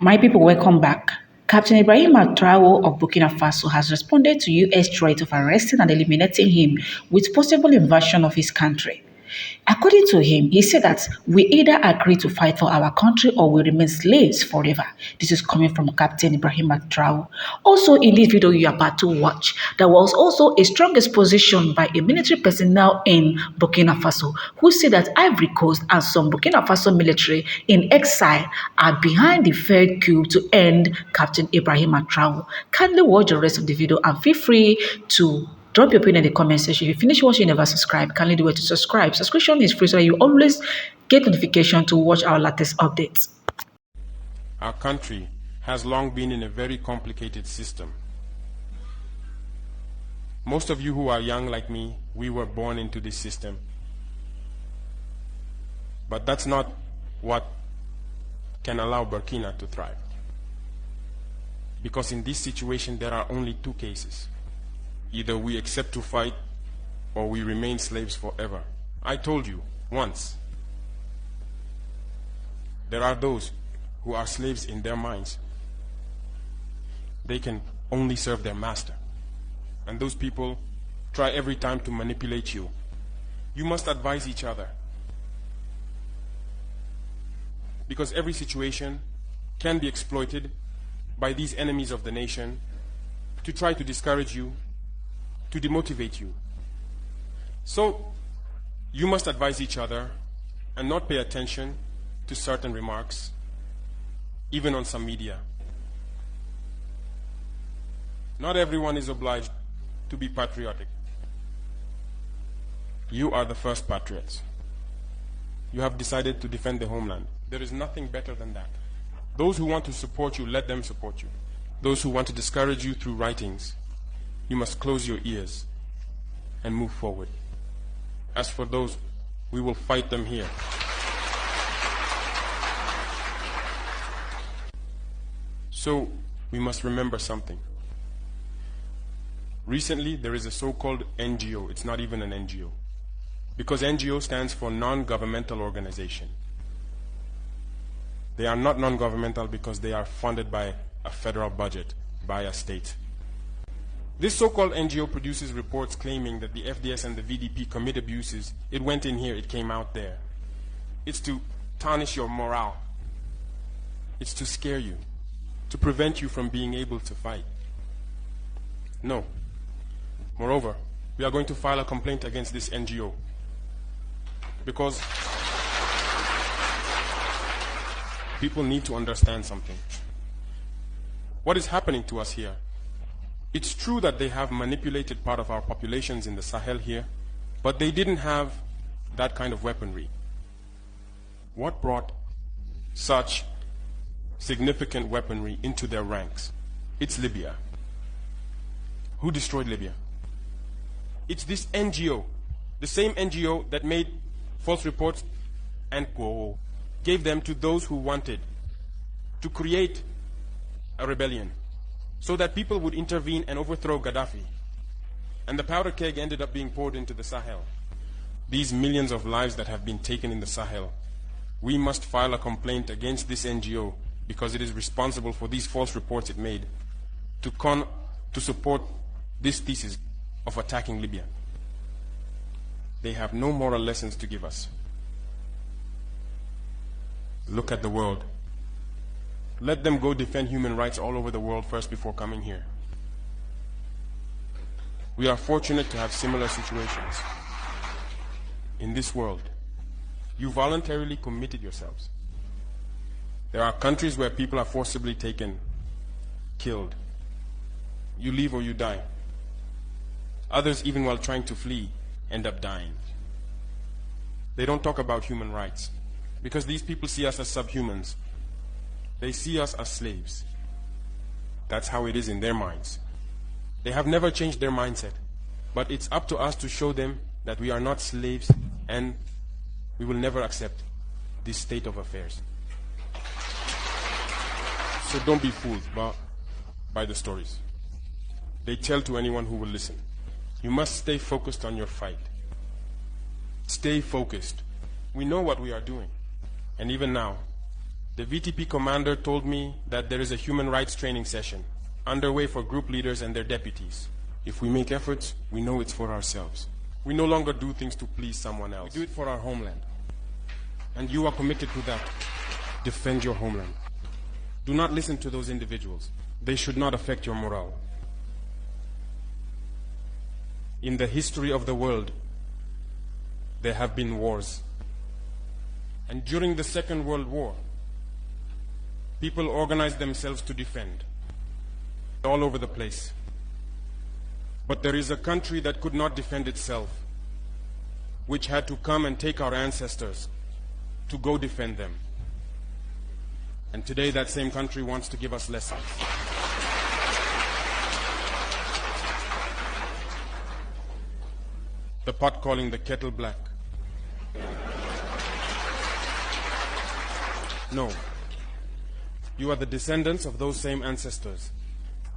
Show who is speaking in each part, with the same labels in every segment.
Speaker 1: My people, welcome back. Captain Ibrahima Traore of Burkina Faso has responded to U.S. threat of arresting and eliminating him with possible invasion of his country. According to him, he said that we either agree to fight for our country or we remain slaves forever. This is coming from Captain Ibrahima Traore. Also, in this video you are about to watch, there was also a strong exposition by a military personnel in Burkina Faso who said that Ivory Coast and some Burkina Faso military in exile are behind the failed coup to end Captain Ibrahima Traore. Kindly watch the rest of the video and feel free to drop your opinion in the comment section. If you finish watching and never subscribe, kindly do it to subscribe. Subscription is free so that you always get notification to watch our latest updates.
Speaker 2: Our country has long been in a very complicated system. Most of you who are young like me, we were born into this system. But that's not what can allow Burkina to thrive. Because in this situation, there are only two cases. Either we accept to fight or we remain slaves forever. I told you once, there are those who are slaves in their minds. They can only serve their master. And those people try every time to manipulate you. You must advise each other. Because every situation can be exploited by these enemies of the nation to try to discourage you, to demotivate you. So, you must advise each other and not pay attention to certain remarks, even on some media. Not everyone is obliged to be patriotic. You are the first patriots. You have decided to defend the homeland. There is nothing better than that. Those who want to support you, let them support you. Those who want to discourage you through writings, you must close your ears and move forward. As for those, we will fight them here. So, we must remember something. Recently, there is a so-called NGO. It's not even an NGO. Because NGO stands for non-governmental organization. They are not non-governmental because they are funded by a federal budget, by a state. This so-called NGO produces reports claiming that the FDS and the VDP commit abuses. It went in here, it came out there. It's to tarnish your morale. It's to scare you, to prevent you from being able to fight. No. Moreover, we are going to file a complaint against this NGO because people need to understand something. What is happening to us here? It's true that they have manipulated part of our populations in the Sahel here, but they didn't have that kind of weaponry. What brought such significant weaponry into their ranks? It's Libya. Who destroyed Libya? It's this NGO, the same NGO that made false reports and gave them to those who wanted to create a rebellion so that people would intervene and overthrow Gaddafi. And the powder keg ended up being poured into the Sahel. These millions of lives that have been taken in the Sahel, we must file a complaint against this NGO because it is responsible for these false reports it made to support this thesis of attacking Libya. They have no moral lessons to give us. Look at the world. Let them go defend human rights all over the world first before coming here. We are fortunate to have similar situations in this world. You voluntarily committed yourselves. There are countries where people are forcibly taken, killed. You leave or you die. Others, even while trying to flee, end up dying. They don't talk about human rights because these people see us as subhumans. They see us as slaves. That's how it is in their minds. They have never changed their mindset. But it's up to us to show them that we are not slaves and we will never accept this state of affairs. So don't be fooled by the stories. They tell to anyone who will listen. You must stay focused on your fight. Stay focused. We know what we are doing. And even now, The VTP commander told me that there is a human rights training session underway for group leaders and their deputies. If we make efforts, we know it's for ourselves. We no longer do things to please someone else. We do it for our homeland. And you are committed to that. Defend your homeland. Do not listen to those individuals. They should not affect your morale. In the history of the world, there have been wars. And during the Second World War, people organized themselves to defend all over the place. But there is a country that could not defend itself, which had to come and take our ancestors to go defend them. And today that same country wants to give us lessons. The pot calling the kettle black. No. You are the descendants of those same ancestors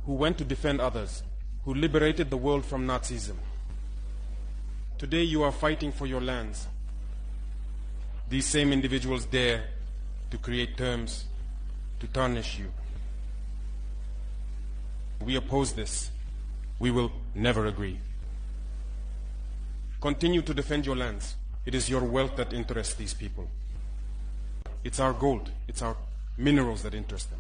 Speaker 2: who went to defend others, who liberated the world from Nazism. Today you are fighting for your lands. These same individuals dare to create terms to tarnish you. We oppose this. We will never agree. Continue to defend your lands. It is your wealth that interests these people. It's our gold, it's our minerals that interest them.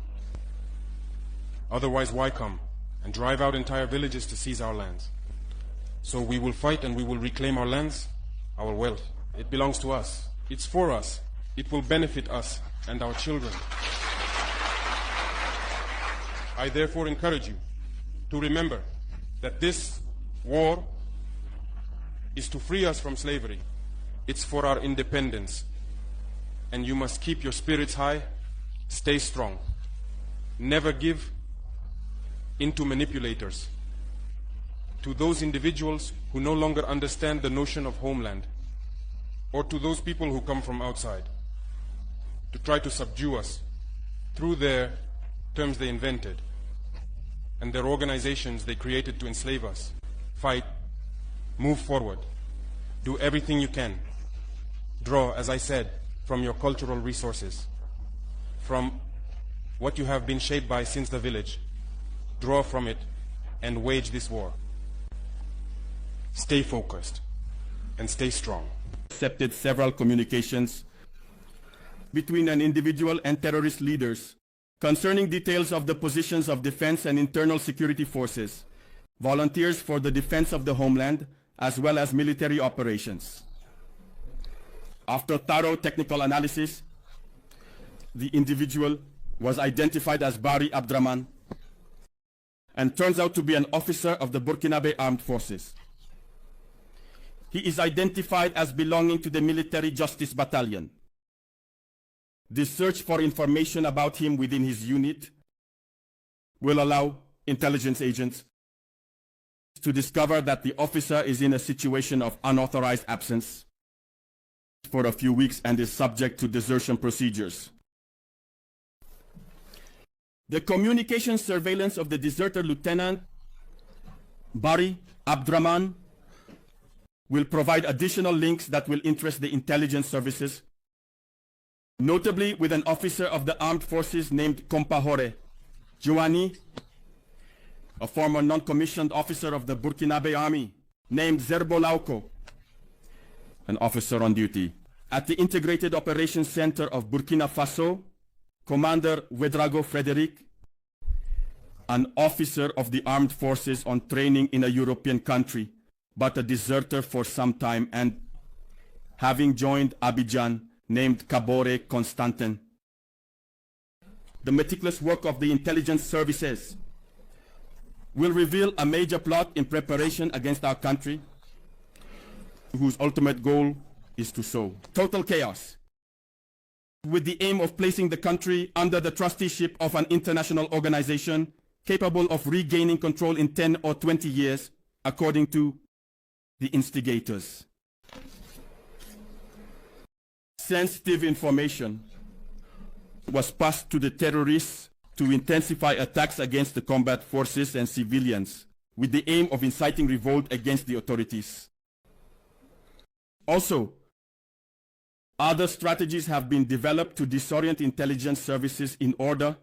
Speaker 2: Otherwise, why come and drive out entire villages to seize our lands? So we will fight and we will reclaim our lands, our wealth. It belongs to us. It's for us. It will benefit us and our children. I therefore encourage you to remember that this war is to free us from slavery. It's for our independence. And you must keep your spirits high, stay strong. Never give into manipulators, to those individuals who no longer understand the notion of homeland, or to those people who come from outside to try to subdue us through their terms they invented and their organizations they created to enslave us. Fight, move forward, do everything you can. Draw, as I said, from your cultural resources, from what you have been shaped by since the village. Draw from it and wage this war. Stay focused and stay strong.
Speaker 3: Accepted several communications between an individual and terrorist leaders concerning details of the positions of defense and internal security forces, volunteers for the defense of the homeland, as well as military operations. After thorough technical analysis, the individual was identified as Bari Abdraman and turns out to be an officer of the Burkinabe Armed Forces. He is identified as belonging to the Military Justice Battalion. The search for information about him within his unit will allow intelligence agents to discover that the officer is in a situation of unauthorized absence for a few weeks and is subject to desertion procedures. The communication surveillance of the deserter Lieutenant Bari Abdraman will provide additional links that will interest the intelligence services, notably with an officer of the armed forces named Kompahore Joani, a former non-commissioned officer of the Burkinabe army named Zerbo Lauko, an officer on duty. At the Integrated Operations Center of Burkina Faso, Commander Wedrago Frederic, an officer of the armed forces on training in a European country, but a deserter for some time and having joined Abidjan, named Kabore Constantin. The meticulous work of the intelligence services will reveal a major plot in preparation against our country, whose ultimate goal is to sow total chaos, with the aim of placing the country under the trusteeship of an international organization capable of regaining control in 10 or 20 years, according to the instigators. Sensitive information was passed to the terrorists to intensify attacks against the combat forces and civilians, with the aim of inciting revolt against the authorities. Also, Other strategies have been developed to disorient intelligence services in order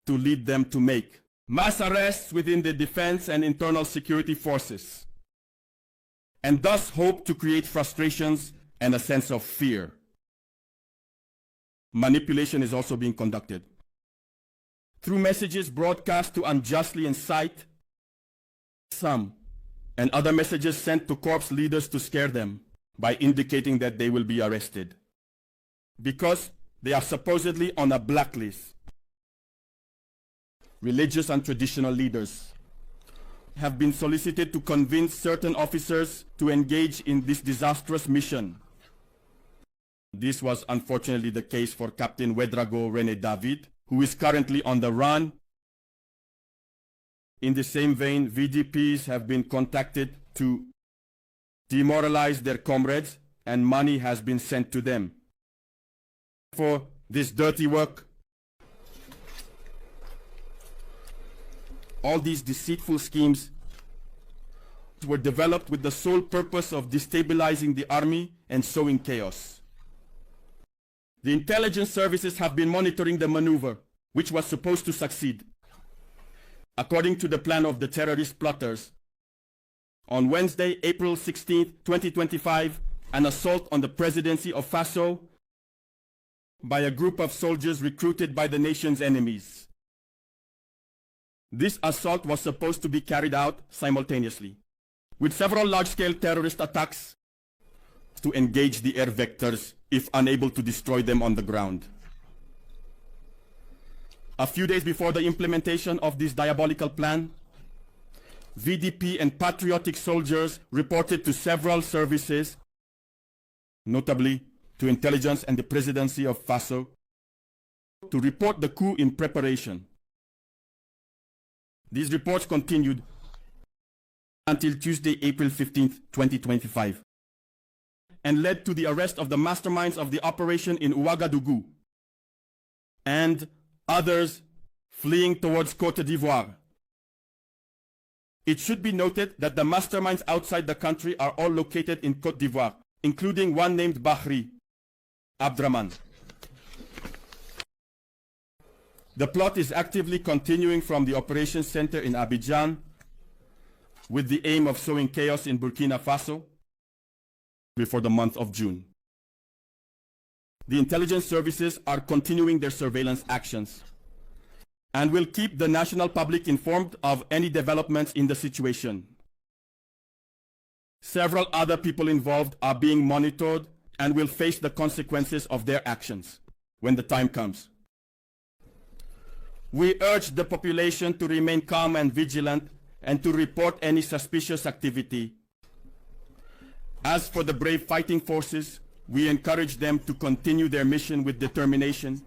Speaker 3: to lead them to make mass arrests within the defense and internal security forces, and thus hope to create frustrations and a sense of fear. Manipulation is also being conducted through messages broadcast to unjustly incite some, and other messages sent to corps leaders to scare them by indicating that they will be arrested because they are supposedly on a blacklist. Religious and traditional leaders have been solicited to convince certain officers to engage in this disastrous mission. This was unfortunately the case for Captain Wedrago Rene David, who is currently on the run. In the same vein, VDPs have been contacted to demoralize their comrades, and money has been sent to them for this dirty work. All these deceitful schemes were developed with the sole purpose of destabilizing the army and sowing chaos. The intelligence services have been monitoring the maneuver, which was supposed to succeed. According to the plan of the terrorist plotters, on Wednesday, April 16, 2025, an assault on the presidency of FASO by a group of soldiers recruited by the nation's enemies. This assault was supposed to be carried out simultaneously, with several large-scale terrorist attacks to engage the air vectors if unable to destroy them on the ground. A few days before the implementation of this diabolical plan, VDP and patriotic soldiers reported to several services, notably to intelligence and the presidency of FASO, to report the coup in preparation. These reports continued until Tuesday, April 15, 2025, and led to the arrest of the masterminds of the operation in Ouagadougou and others fleeing towards Côte d'Ivoire. It should be noted that the masterminds outside the country are all located in Côte d'Ivoire, including one named Bahri Abdraman. The plot is actively continuing from the operations center in Abidjan with the aim of sowing chaos in Burkina Faso before the month of June. The intelligence services are continuing their surveillance actions and will keep the national public informed of any developments in the situation. Several other people involved are being monitored and will face the consequences of their actions when the time comes. We urge the population to remain calm and vigilant and to report any suspicious activity. As for the brave fighting forces, we encourage them to continue their mission with determination